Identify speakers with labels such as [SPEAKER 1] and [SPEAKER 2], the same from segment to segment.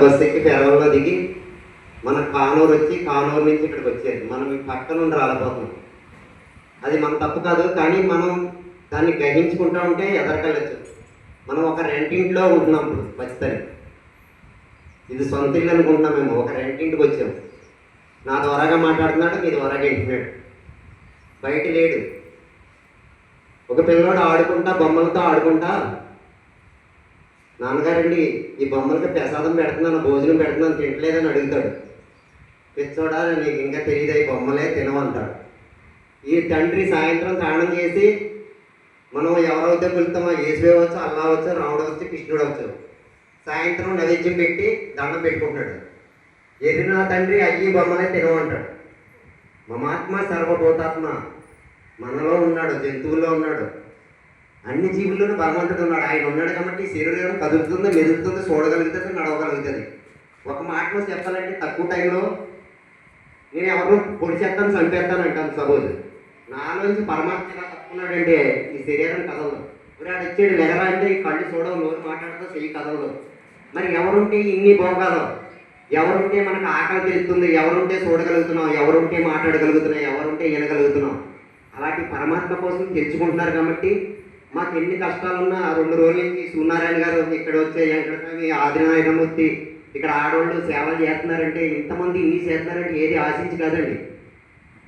[SPEAKER 1] Bus ఎక్కి పెరవల్లో దిగి మన కానూరు వచ్చి కానూరు నుంచి ఇక్కడికి వచ్చేది. మనం ఈ పక్క నుండి రాలిపోతున్నాం. అది మన తప్పు కాదు, కానీ మనం దాన్ని గ్రహించుకుంటూ ఉంటే ఎదరికెళ్ళచ్చు. మనం ఒక రెంటింట్లో ఉంటున్నాం ఇప్పుడు ఖచ్చితంగా. ఇది సొంత ఇల్లు అనుకుంటున్నాం మేము. ఒక రెంటింటికి వచ్చాం. నా ద్వారాగా మాట్లాడుతున్నాడు, మీ ద్వారాగా ఇంటున్నాడు. బయట లేడు. ఒక పిల్లవాడు ఆడుకుంటా బొమ్మలతో ఆడుకుంటా, నాన్నగారండి ఈ బొమ్మలకి ప్రసాదం పెడుతున్నాను, భోజనం పెడుతున్నాను, తింటలేదని అడుగుతాడు. పిచ్చోడా, నీకు ఇంకా తెలియదు, ఈ బొమ్మలే తినవంటాడు. ఈ తండ్రి సాయంత్రం స్నానం చేసి మనం ఎవరైతే వెళ్తామో, యేసు అవచ్చు, అల్లా వచ్చు, రాముడు వచ్చు, కృష్ణుడు వచ్చు, సాయంత్రం నైవేద్యం పెట్టి దండం పెట్టుకుంటాడు. ఎదిరిన తండ్రి అయ్యి బొమ్మలే తినవంటాడు. మమాత్మ సర్వభూతాత్మ మనలో ఉన్నాడు, జంతువుల్లో ఉన్నాడు, అన్ని జీవుల్లోనూ భగవంతుడు ఉన్నాడు. ఆయన ఉన్నాడు కాబట్టి శరీరం కదులుతుంది, మెదులుతుంది, చూడగలుగుతుంది, నడవగలుగుతుంది. ఒక మాటలో చెప్పాలంటే తక్కువ టైంలో నేను ఎవరు పొడి చేస్తాను, చంపేస్తాను అంటాను. సపోజ్ నాలోంచి పరమాత్మ ఎలా తప్పుకున్నాడంటే ఈ శరీరం కదలదు. ఇప్పుడు వచ్చాడు లెగరా అంటే ఈ కళ్ళు చూడవు, నోరు మాట్లాడదు, చెయ్యి కదలదు. మరి ఎవరుంటే ఇన్ని భోగాలు, ఎవరుంటే మనకు ఆకలి తెలుస్తుంది, ఎవరుంటే చూడగలుగుతున్నాం, ఎవరుంటే మాట్లాడగలుగుతున్నాం, ఎవరుంటే వినగలుగుతున్నాం. అలాంటి పరమాత్మ కోసం తెచ్చుకుంటున్నారు కాబట్టి మాకు ఎన్ని కష్టాలున్నా 2 రోజుల నుంచి సూర్యనారాయణ గారు ఇక్కడ వచ్చే వెంకటస్వామి, ఆదినారాయణమూర్తి ఇక్కడ ఆడవాళ్ళు సేవలు చేస్తున్నారంటే, ఇంతమంది ఇన్ని చేస్తున్నారంటే ఏది ఆశించి కాదండి.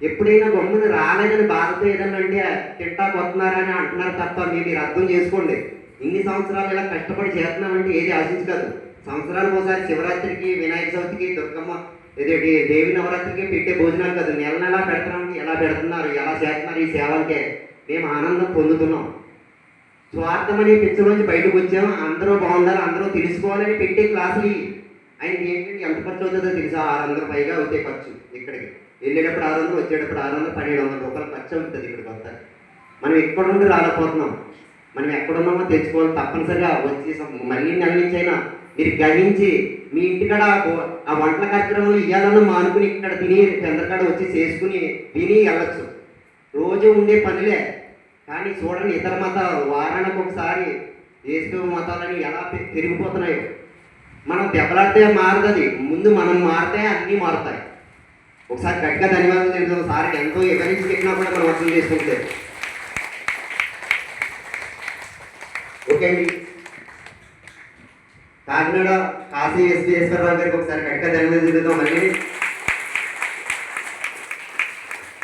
[SPEAKER 1] ఎప్పుడైనా గమ్మున రాలేదని బాధతో ఏదన్నా అంటే తింటాకు వస్తున్నారని అంటున్నారు తప్ప, మీరు అర్థం చేసుకోండి. ఇన్ని సంవత్సరాలు ఇలా కష్టపడి చేస్తున్నామంటే ఏది ఆశించి కాదు. సంవత్సరాలకు ఒకసారి శివరాత్రికి, వినాయక చవితికి, దుర్గమ్మ ఇదేంటి దేవి నవరాత్రికి పెట్టే భోజనాలు కాదు, నెల నెలా పెడుతున్నామంటే ఎలా పెడుతున్నారు, ఎలా చేస్తున్నారు ఈ సేవలకే మేము ఆనందం పొందుతున్నాం. స్వార్థం అనే పిచ్చలోంచి బయటకు వచ్చాము. అందరూ బాగుండాలి, అందరూ తెలుసుకోవాలని పెట్టే క్లాసులు. ఆయనకి ఏంటంటే ఎంత ఖర్చు అవుతుందో తెలుసా? 600 పైగా అవుతాయి ఖర్చు. ఇక్కడికి వెళ్ళేటప్పుడు 600, వచ్చేటప్పుడు 600, 1200 రూపాయలు ఖర్చు అవుతుంది ఇక్కడికి వస్తా. మనం ఎక్కడ నుండి రాలేకపోతున్నాం. మనం ఎక్కడున్నామో తెచ్చుకోవాలి. తప్పనిసరిగా వచ్చి మళ్ళీ నెల నుంచి అయినా మీరు గ్రహించి మీ ఇంటికాడ ఆ వంటల కార్యక్రమాలు ఇవ్వాలన్నా మానుకుని ఇక్కడ తిని చంద్రకాడ వచ్చి చేసుకుని తిని వెళ్ళచ్చు. రోజు ఉండే పనులే. కానీ చూడండి, ఇతర మతాలు వారానికి ఒకసారి దేశ మతాలని ఎలా పెరిగిపోతున్నాయో. మనం దెబ్బలాడితే మారుతుంది, ముందు మనం మారితే అన్నీ మారుతాయి. ఒకసారి గట్టిగా ధన్యవాదాలు తెలుసు సార్కి. ఎంతో ఎగరించి చెప్పినా కూడా మనం అర్థం చేసుకుంటే ఓకే అండి. కాకినాడ కాశీ ఎస్వీశ్వరరావు గారికి ఒకసారి గట్టిగా ధన్యవాదాలు తెలుద్దాం. మళ్ళీ